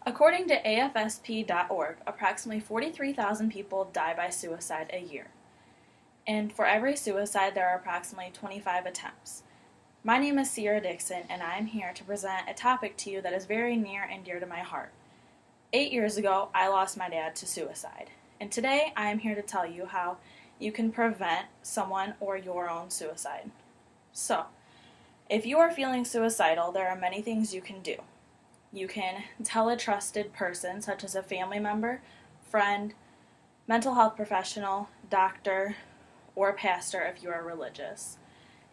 According to AFSP.org, approximately 43,000 people die by suicide a year. And for every suicide, there are approximately 25 attempts. My name is Sierra Dixon, and I am here to present a topic to you that is very near and dear to my heart. 8 years ago, I lost my dad to suicide. And today, I am here to tell you how you can prevent someone or your own suicide. So, if you are feeling suicidal, there are many things you can do. You can tell a trusted person, such as a family member, friend, mental health professional, doctor, or pastor if you are religious.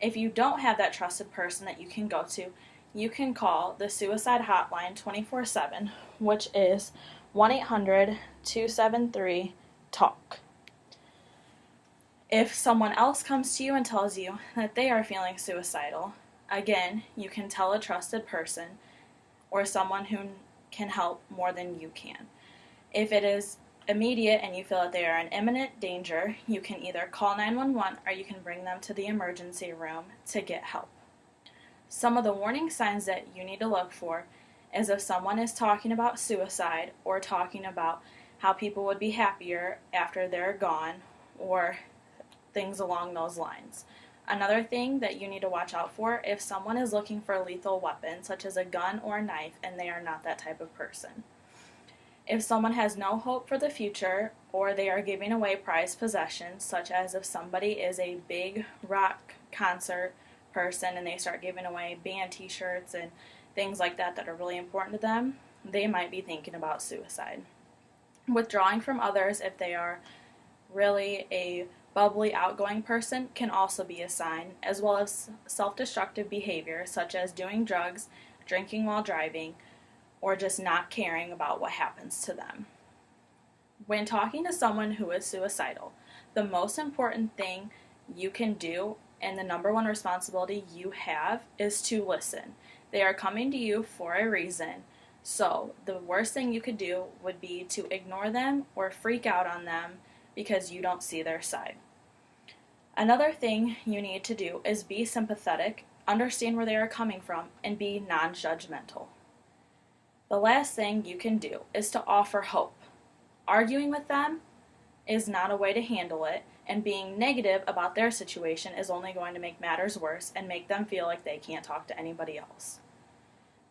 If you don't have that trusted person that you can go to, you can call the suicide hotline 24/7, which is 1-800-273-TALK. If someone else comes to you and tells you that they are feeling suicidal, again, you can tell a trusted person or someone who can help more than you can. If it is immediate and you feel that they are in imminent danger, you can either call 911 or you can bring them to the emergency room to get help. Some of the warning signs that you need to look for is if someone is talking about suicide or talking about how people would be happier after they're gone or things along those lines. Another thing that you need to watch out for, if someone is looking for a lethal weapon, such as a gun or a knife, and they are not that type of person. If someone has no hope for the future, or they are giving away prized possessions, such as if somebody is a big rock concert person and they start giving away band t-shirts and things like that that are really important to them, they might be thinking about suicide. Withdrawing from others, if they are really a bubbly, outgoing person, can also be a sign, as well as self-destructive behavior, such as doing drugs, drinking while driving, or just not caring about what happens to them. When talking to someone who is suicidal, the most important thing you can do and the number one responsibility you have is to listen. They are coming to you for a reason, so the worst thing you could do would be to ignore them or freak out on them because you don't see their side. Another thing you need to do is be sympathetic, understand where they are coming from, and be non-judgmental. The last thing you can do is to offer hope. Arguing with them is not a way to handle it, and being negative about their situation is only going to make matters worse and make them feel like they can't talk to anybody else.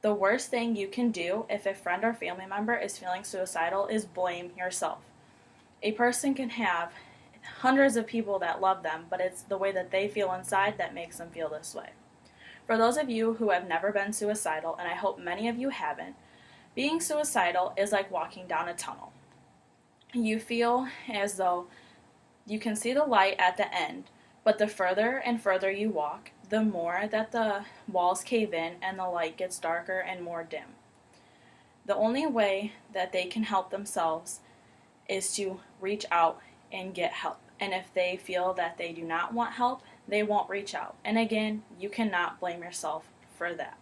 The worst thing you can do if a friend or family member is feeling suicidal is blame yourself. A person can have hundreds of people that love them, but it's the way that they feel inside that makes them feel this way. For those of you who have never been suicidal, and I hope many of you haven't, being suicidal is like walking down a tunnel. You feel as though you can see the light at the end, but the further and further you walk, the more that the walls cave in and the light gets darker and more dim. The only way that they can help themselves is to reach out and get help. And if they feel that they do not want help, they won't reach out. And again, you cannot blame yourself for that.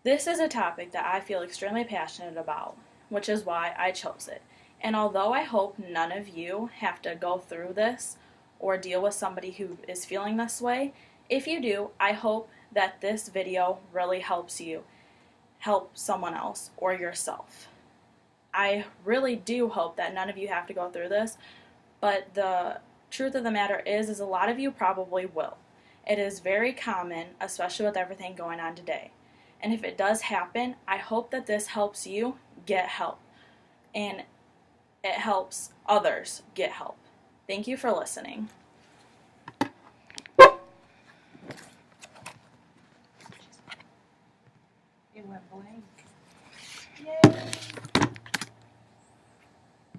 This is a topic that I feel extremely passionate about, which is why I chose it. And although I hope none of you have to go through this or deal with somebody who is feeling this way, if you do, I hope that this video really helps you help someone else or yourself. I really do hope that none of you have to go through this, but the truth of the matter is a lot of you probably will. It is very common, especially with everything going on today. And if it does happen, I hope that this helps you get help, and it helps others get help. Thank you for listening. It went blank. Yay!